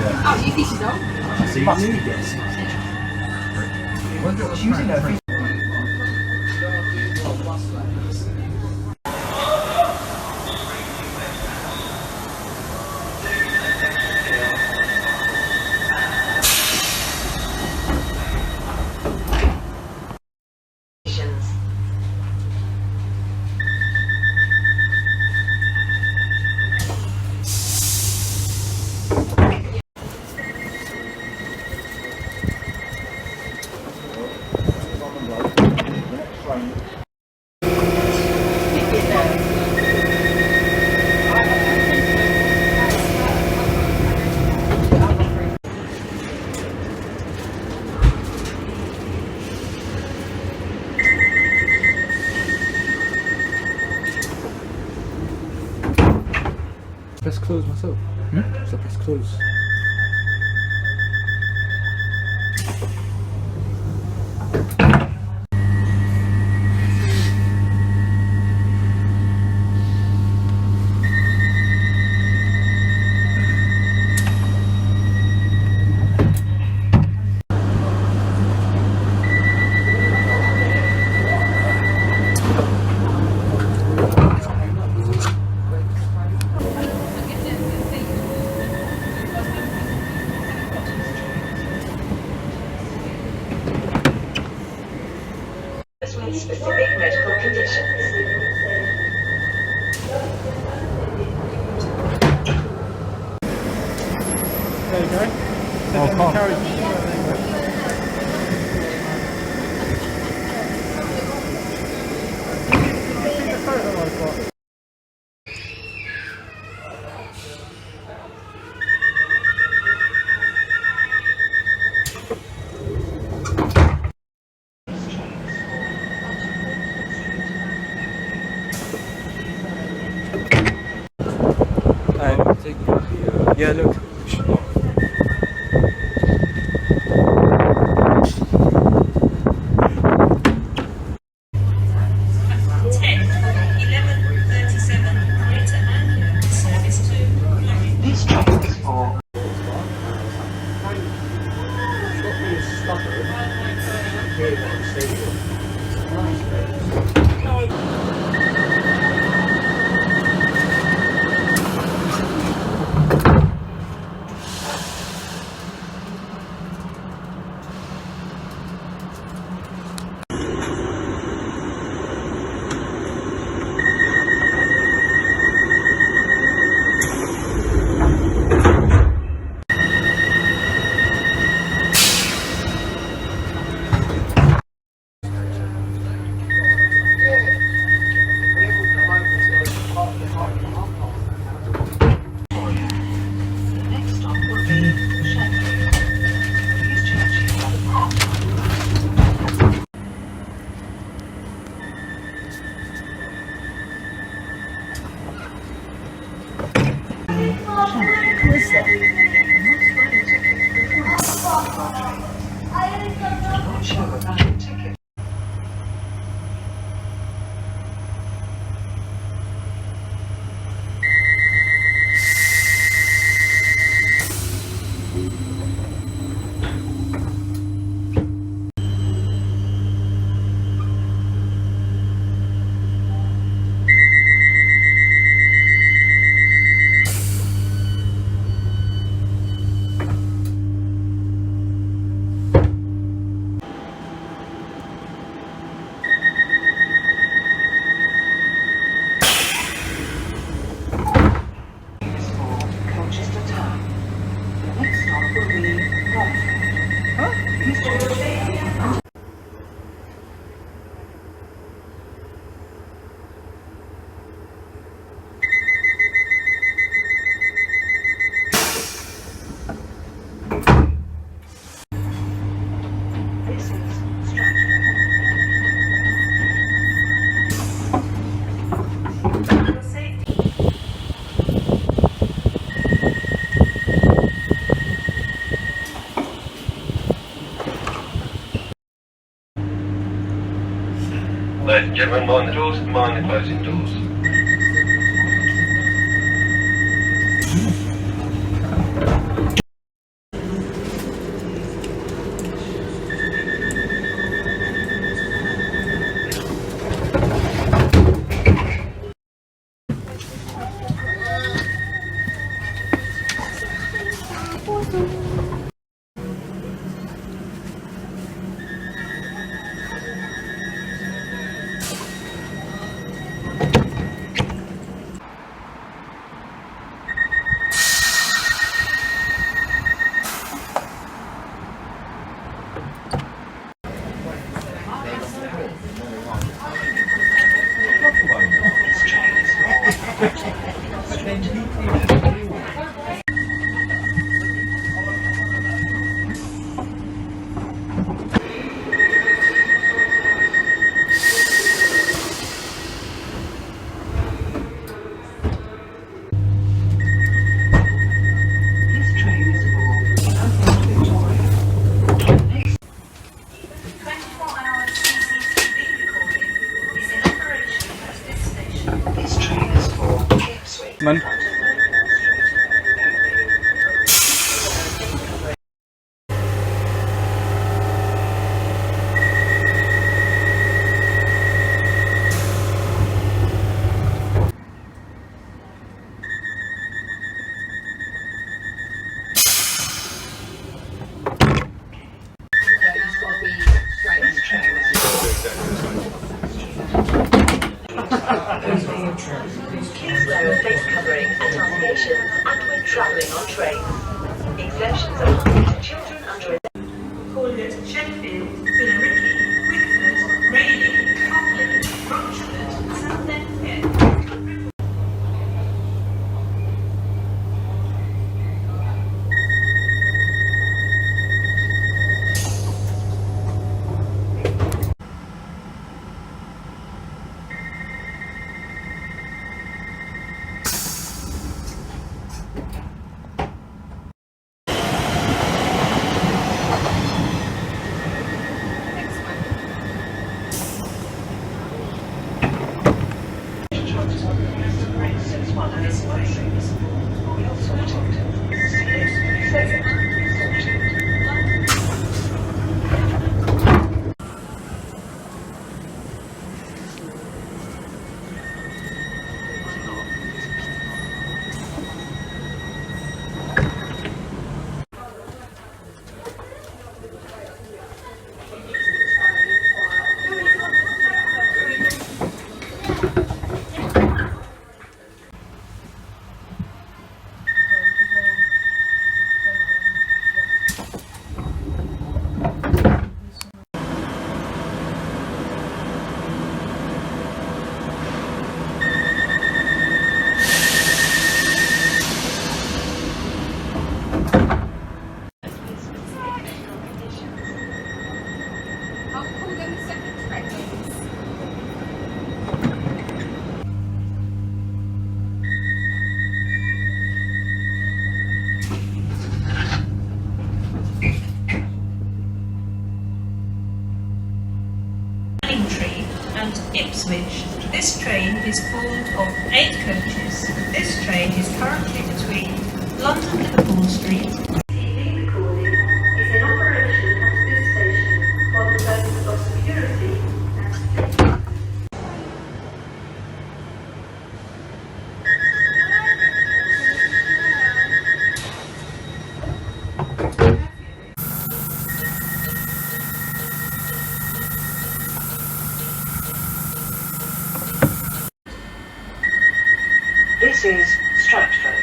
Oh, you think so? So you need this. Using that. Press close myself. So press close. With specific medical conditions. There you go. Oh, Yeah, look. This train is for next stop will be Sheffield. Please change your platform. Not sure about your ticket. Is for Colchester Town. The next stop will be Romford. Please change. This is Stratford. Ladies and gentlemen, mind the doors, mind the closing doors. This train is for Ipswich. Man. This train is Please wear a face covering at our stations and when travelling on trains. Exemptions apply to children under 11. Cornet, Sheffield, Billericay, Wickford, Rayleigh, Copley, Rochford, Southend. And Ipswich. This train is formed of 8 coaches. This train is currently between London Liverpool Street. TV recording is in operation at this station for the purpose of security and safety. This is Stratford.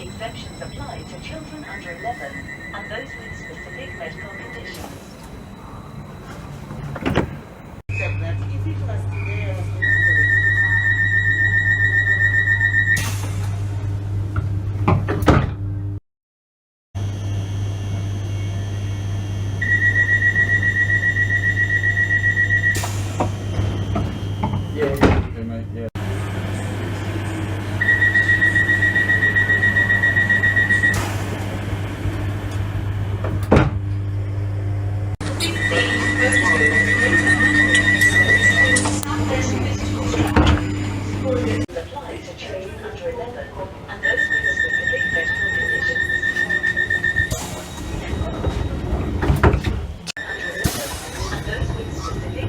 Exemptions apply to children under 11 and those with specific medical conditions. Okay, mate, yeah. Apply to children under 11 and those with specific medical conditions. Under 11 and those with specific